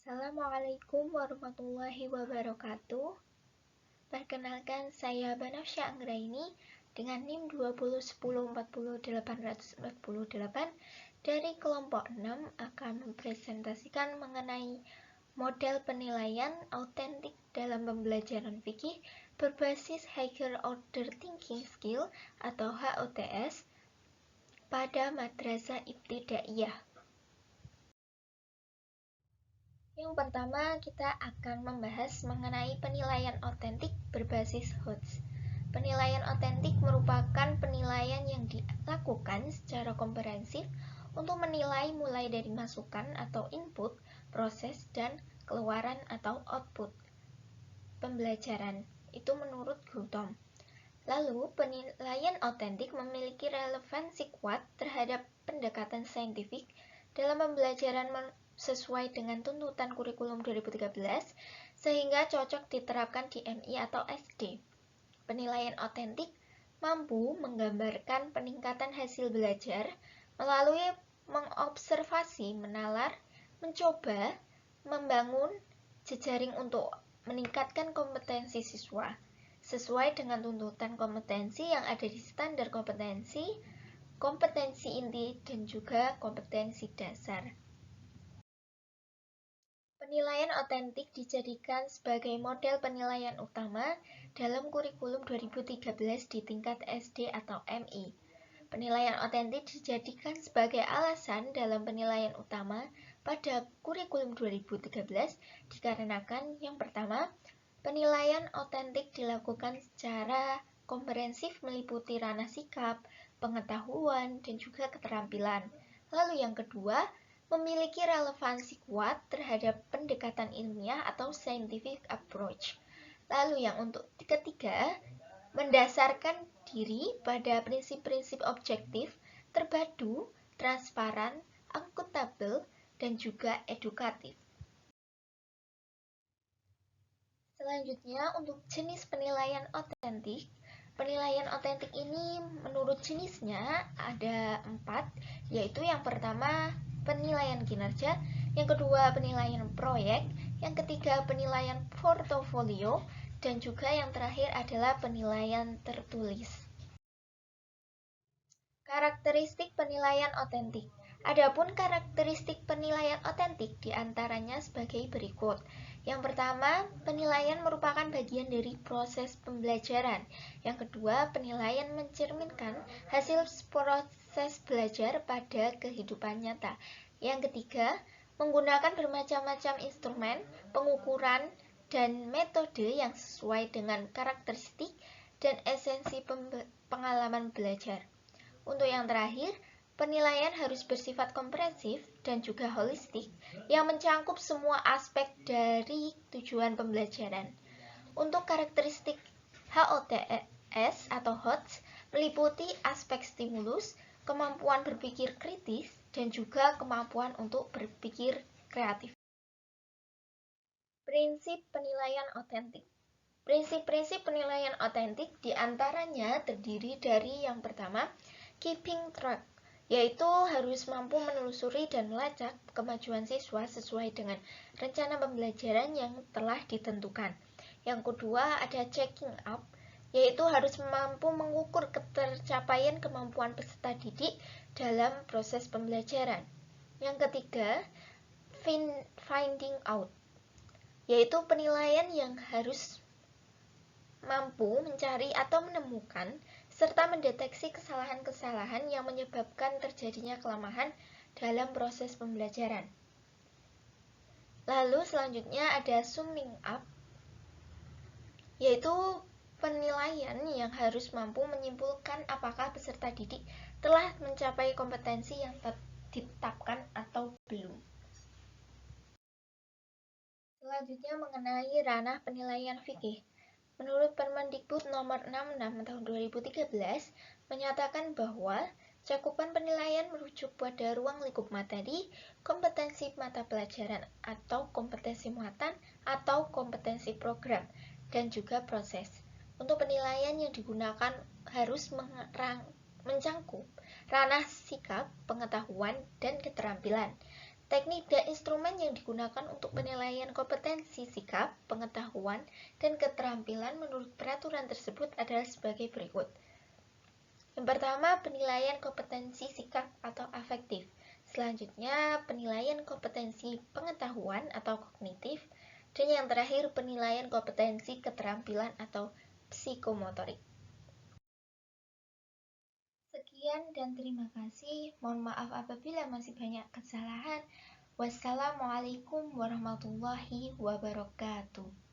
Assalamualaikum warahmatullahi wabarakatuh. Perkenalkan, saya Banafsya Anggraini dengan NIM 201040848 dari kelompok 6 akan mempresentasikan mengenai model penilaian autentik dalam pembelajaran fikih berbasis Higher Order Thinking Skill atau HOTS pada Madrasah Ibtidaiyah. Yang pertama, kita akan membahas mengenai penilaian autentik berbasis HOTS. Penilaian autentik merupakan penilaian yang dilakukan secara komprehensif untuk menilai mulai dari masukan atau input, proses, dan keluaran atau output pembelajaran. Itu menurut Gautam. Lalu, penilaian autentik memiliki relevansi kuat terhadap pendekatan saintifik dalam pembelajaran sesuai dengan tuntutan kurikulum 2013 sehingga cocok diterapkan di MI atau SD. Penilaian autentik mampu menggambarkan peningkatan hasil belajar melalui mengobservasi, menalar, mencoba, membangun jejaring untuk meningkatkan kompetensi siswa sesuai dengan tuntutan kompetensi yang ada di standar kompetensi, kompetensi inti, dan juga kompetensi dasar. Penilaian autentik dijadikan sebagai model penilaian utama dalam kurikulum 2013 di tingkat SD atau MI. Penilaian autentik dijadikan sebagai alasan dalam penilaian utama pada kurikulum 2013 dikarenakan yang pertama, penilaian autentik dilakukan secara komprehensif meliputi ranah sikap, pengetahuan, dan juga keterampilan. Lalu yang kedua, memiliki relevansi kuat terhadap pendekatan ilmiah atau scientific approach. Lalu yang untuk ketiga, mendasarkan diri pada prinsip-prinsip objektif, terpadu, transparan, akuntabel, dan juga edukatif. Selanjutnya, untuk jenis penilaian autentik. Penilaian autentik ini menurut jenisnya ada 4, yaitu yang pertama penilaian kinerja, yang kedua penilaian proyek, yang ketiga penilaian portofolio, dan juga yang terakhir adalah penilaian tertulis. Karakteristik penilaian autentik. Adapun karakteristik penilaian autentik diantaranya sebagai berikut. Yang pertama, penilaian merupakan bagian dari proses pembelajaran. Yang kedua, penilaian mencerminkan hasil proses belajar pada kehidupan nyata. Yang ketiga, menggunakan bermacam-macam instrumen, pengukuran, dan metode yang sesuai dengan karakteristik dan esensi pengalaman belajar. Untuk yang terakhir, penilaian harus bersifat komprehensif dan juga holistik yang mencangkup semua aspek dari tujuan pembelajaran. Untuk karakteristik HOTS atau HOTS meliputi aspek stimulus, kemampuan berpikir kritis, dan juga kemampuan untuk berpikir kreatif. Prinsip penilaian autentik. Prinsip-prinsip penilaian autentik diantaranya terdiri dari yang pertama, keeping track, yaitu harus mampu menelusuri dan melacak kemajuan siswa sesuai dengan rencana pembelajaran yang telah ditentukan. Yang kedua, ada checking up, yaitu harus mampu mengukur ketercapaian kemampuan peserta didik dalam proses pembelajaran. Yang ketiga, finding out, yaitu penilaian yang harus mampu mencari atau menemukan serta mendeteksi kesalahan-kesalahan yang menyebabkan terjadinya kelemahan dalam proses pembelajaran. Lalu selanjutnya ada summing up, yaitu penilaian yang harus mampu menyimpulkan apakah peserta didik telah mencapai kompetensi yang ditetapkan atau belum. Selanjutnya mengenai ranah penilaian fikih. Menurut Permendikbud nomor 66 tahun 2013 menyatakan bahwa cakupan penilaian merujuk pada ruang lingkup materi, kompetensi mata pelajaran atau kompetensi muatan atau kompetensi program, dan juga proses. Untuk penilaian yang digunakan harus mencangkup ranah sikap, pengetahuan, dan keterampilan. Teknik dan instrumen yang digunakan untuk penilaian kompetensi sikap, pengetahuan, dan keterampilan menurut peraturan tersebut adalah sebagai berikut. Yang pertama, penilaian kompetensi sikap atau afektif. Selanjutnya, penilaian kompetensi pengetahuan atau kognitif. Dan yang terakhir, penilaian kompetensi keterampilan atau psikomotorik. Sekian dan terima kasih. Mohon maaf apabila masih banyak kesalahan. Wassalamualaikum warahmatullahi wabarakatuh.